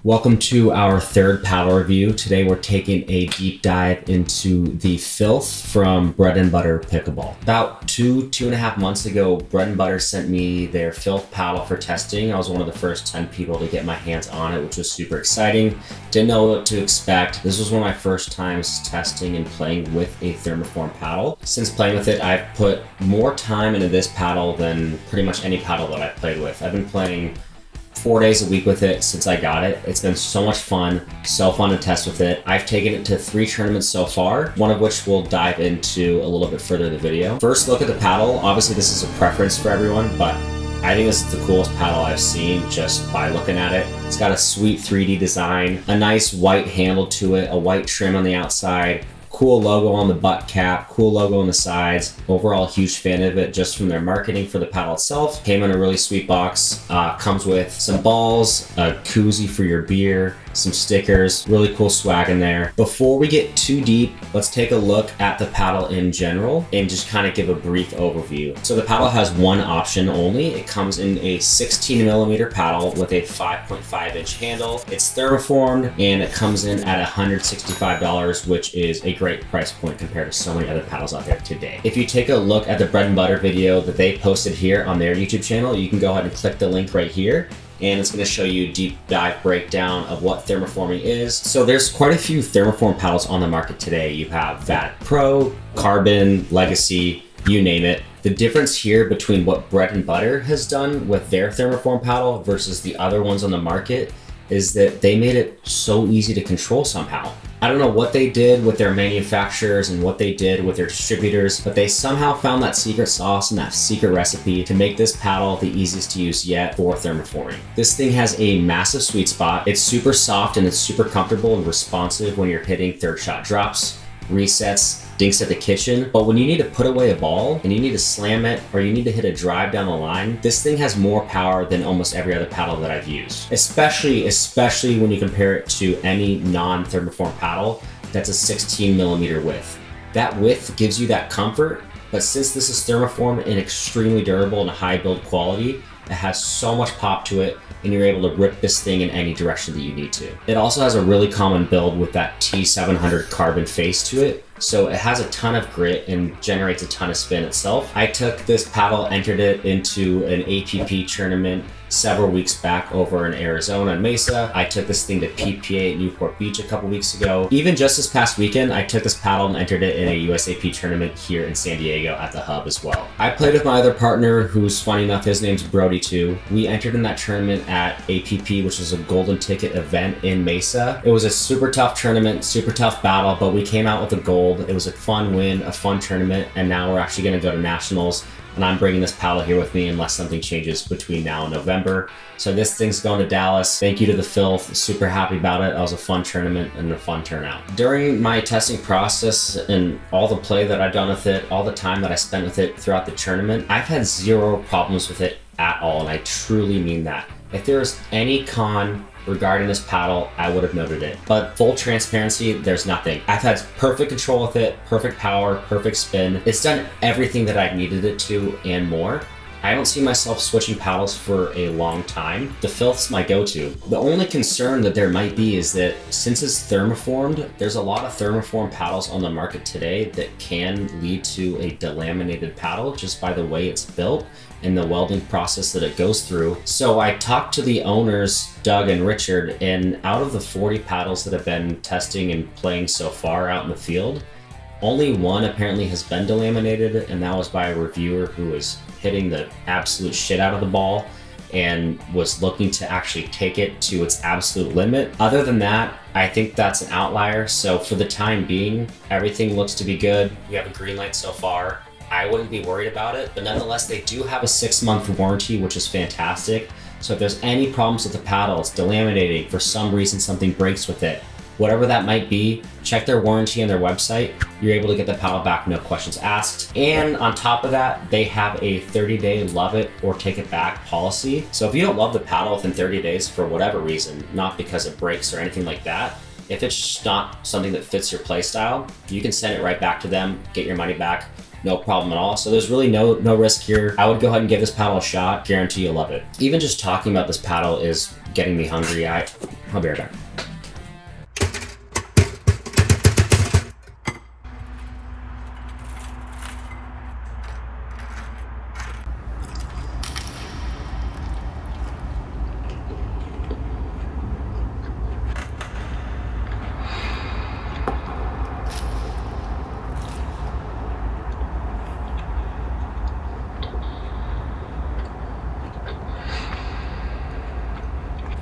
Welcome to our third paddle review. Today we're taking a deep dive into the Filth from Bread Butter Pickleball. About two and a half months ago, Bread Butter sent me their Filth paddle for testing. I was one of the first 10 people to get my hands on it, which was super exciting. Didn't know what to expect. This was one of my first times testing and playing with a thermoform paddle. Since playing with it, I've put more time into this paddle than pretty much any paddle that I've played with. I've been playing 4 days a week with it since I got it. It's been so much fun, so fun to test with it. I've taken it to 3 tournaments so far, one of which we'll dive into a little bit further in the video. First look at the paddle. Obviously this is a preference for everyone, but I think this is the coolest paddle I've seen just by looking at it. It's got a sweet 3D design, a nice white handle to it, a white trim on the outside, cool logo on the butt cap, cool logo on the sides. Overall, huge fan of it just from their marketing for the paddle itself. Came in a really sweet box. Comes with some balls, a koozie for your beer, some stickers, really cool swag in there. Before we get too deep, let's take a look at the paddle in general and just kind of give a brief overview. So the paddle has one option only. It comes in a 16 millimeter paddle with a 5.5 inch handle. It's thermoformed and it comes in at $165, which is a great price point compared to so many other paddles out there today. If you take a look at the Bread Butter video that they posted here on their YouTube channel, you can go ahead and click the link right here, and it's going to show you a deep dive breakdown of what thermoforming is. So there's quite a few thermoform paddles on the market today. You have VAT Pro, Carbon, Legacy, you name it. The difference here between what Bread Butter has done with their thermoform paddle versus the other ones on the market is that they made it so easy to control somehow. I don't know what they did with their manufacturers and what they did with their distributors, but they somehow found that secret sauce and that secret recipe to make this paddle the easiest to use yet for thermoforming. This thing has a massive sweet spot. It's super soft and it's super comfortable and responsive when you're hitting third shot drops, resets, dinks at the kitchen. But when you need to put away a ball and you need to slam it or you need to hit a drive down the line, this thing has more power than almost every other paddle that I've used. Especially when you compare it to any non-thermoform paddle that's a 16 millimeter width. That width gives you that comfort, but since this is thermoform and extremely durable and high build quality, it has so much pop to it and you're able to rip this thing in any direction that you need to. It also has a really common build with that T700 carbon face to it. So it has a ton of grit and generates a ton of spin itself. I took this paddle, entered it into an APP tournament several weeks back over in Arizona and Mesa. I took this thing to PPA at Newport Beach a couple weeks ago. Even just this past weekend, I took this paddle and entered it in a USAP tournament here in San Diego at the Hub as well. I played with my other partner, who's funny enough, his name's Brodie too. We entered in that tournament at APP, which was a golden ticket event in Mesa. It was a super tough tournament, super tough battle, but we came out with a gold. It was a fun win, a fun tournament, and now we're actually gonna go to nationals. And I'm bringing this paddle here with me unless something changes between now and November. So this thing's going to Dallas. Thank you to the Filth. Super happy about it. That was a fun tournament and a fun turnout. During my testing process and all the play that I've done with it, all the time that I spent with it throughout the tournament, I've had zero problems with it at all. And I truly mean that. If there was any con regarding this paddle, I would have noted it. But full transparency, there's nothing. I've had perfect control with it, perfect power, perfect spin. It's done everything that I needed it to and more. I don't see myself switching paddles for a long time. The Filth's my go-to. The only concern that there might be is that since it's thermoformed, there's a lot of thermoform paddles on the market today that can lead to a delaminated paddle just by the way it's built and the welding process that it goes through. So I talked to the owners, Doug and Richard, and out of the 40 paddles that have been testing and playing so far out in the field, only one apparently has been delaminated, and that was by a reviewer who was hitting the absolute shit out of the ball and was looking to actually take it to its absolute limit. Other than that, I think that's an outlier. So for the time being, everything looks to be good. We have a green light so far. I wouldn't be worried about it, but nonetheless, they do have a 6-month warranty, which is fantastic. So if there's any problems with the paddle, it's delaminating, for some reason something breaks with it, whatever that might be, check their warranty on their website. You're able to get the paddle back, no questions asked. And on top of that, they have a 30-day love it or take it back policy. So if you don't love the paddle within 30 days for whatever reason, not because it breaks or anything like that, if it's just not something that fits your play style, you can send it right back to them, get your money back. No problem at all. So there's really no risk here. I would go ahead and give this paddle a shot. Guarantee you'll love it. Even just talking about this paddle is getting me hungry. I'll be right back.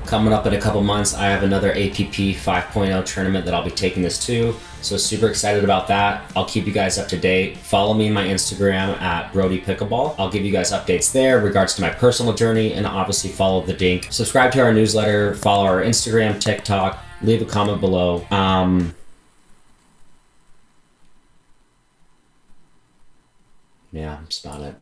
Coming up in a couple months, I have another APP 5.0 tournament that I'll be taking this to. So super excited about that. I'll keep you guys up to date. Follow me on my Instagram at Brodie Pickleball. I'll give you guys updates there in regards to my personal journey, and obviously follow the Dink. Subscribe to our newsletter, follow our Instagram, TikTok, leave a comment below. Yeah, that's about it.